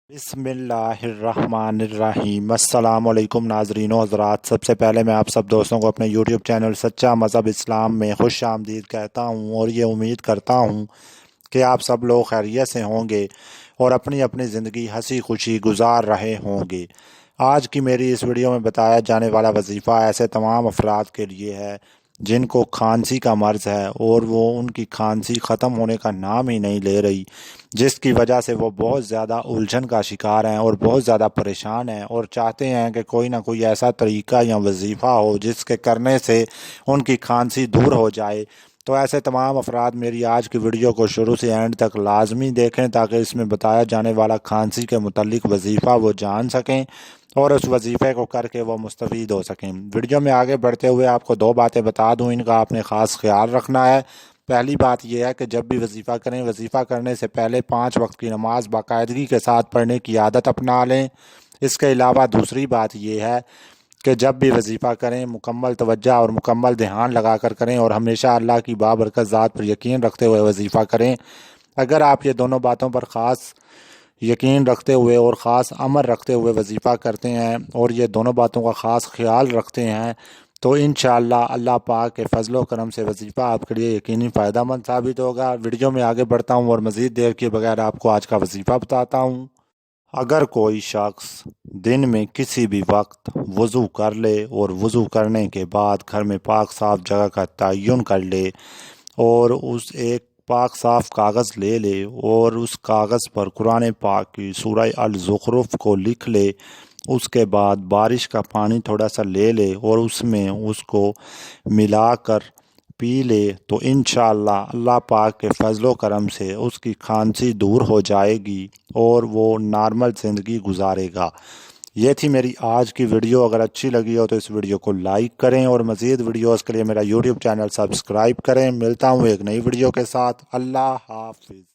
बिस्मिल्लाहिर्रहमानिर्रहीम। अस्सलाम वालेकुम नाज़रीन व हज़रात। सबसे पहले मैं आप सब दोस्तों को अपने यूट्यूब चैनल सच्चा मज़हब इस्लाम में खुश आमदीद कहता हूँ और ये उम्मीद करता हूँ कि आप सब लोग खैरियत से होंगे और अपनी अपनी ज़िंदगी हंसी खुशी गुजार रहे होंगे। आज की मेरी इस वीडियो में बताया जाने वाला वजीफ़ा ऐसे तमाम अफराद के लिए है जिनको खांसी का मर्ज़ है और वो उनकी खांसी ख़त्म होने का नाम ही नहीं ले रही, जिसकी वजह से वो बहुत ज़्यादा उलझन का शिकार हैं और बहुत ज़्यादा परेशान हैं और चाहते हैं कि कोई ना कोई ऐसा तरीका या वजीफ़ा हो जिसके करने से उनकी खांसी दूर हो जाए। तो ऐसे तमाम अफराद मेरी आज की वीडियो को शुरू से एंड तक लाजमी देखें ताकि इसमें बताया जाने वाला खांसी के मुतल्लिक वजीफ़ा वो जान सकें और उस वजीफ़े को करके वो मुस्तफ़ीद हो सकें। वीडियो में आगे बढ़ते हुए आपको दो बातें बता दूं, इनका आपने ख़ास ख्याल रखना है। पहली बात यह है कि जब भी वजीफ़ा करें, वजीफ़ा करने से पहले 5 वक्त की नमाज बाकायदगी के साथ पढ़ने की आदत अपना लें। इसके अलावा दूसरी बात यह है कि जब भी वजीफ़ा करें मुकम्मल तवज्जो और मुकम्मल ध्यान लगा कर करें और हमेशा अल्लाह की बाबरकत ज़ात पर यकीन रखते हुए वजीफ़ा करें। अगर आप ये दोनों बातों पर ख़ास यकीन रखते हुए और ख़ास अमल रखते हुए वजीफ़ा करते हैं और ये दोनों बातों का ख़ास ख्याल रखते हैं तो इंशाअल्लाह अल्लाह पाक के फजलो करम से वजीफ़ा आपके लिए यकीनी फ़ायदा मंद साबित होगा। वीडियो में आगे बढ़ता हूँ और मज़ीद देर किए बगैर आपको आज का वजीफ़ा बताता हूँ। अगर कोई शख्स दिन में किसी भी वक्त वज़ू कर ले और वज़ू करने के बाद घर में पाक साफ़ जगह का तयन कर ले और उस एक पाक साफ़ कागज़ ले ले और उस कागज़ पर कुरान पाक की सूरह अल-ज़ुख़रुफ़ को लिख ले, उसके बाद बारिश का पानी थोड़ा सा ले ले और उसमें उसको मिलाकर पी ले तो इंशाअल्लाह अल्लाह पाक के फजलो करम से उसकी खांसी दूर हो जाएगी और वो नॉर्मल ज़िंदगी गुजारेगा। ये थी मेरी आज की वीडियो। अगर अच्छी लगी हो तो इस वीडियो को लाइक करें और मज़ीद वीडियोस के लिए मेरा यूट्यूब चैनल सब्सक्राइब करें। मिलता हूँ एक नई वीडियो के साथ। अल्लाह हाफ़िज़।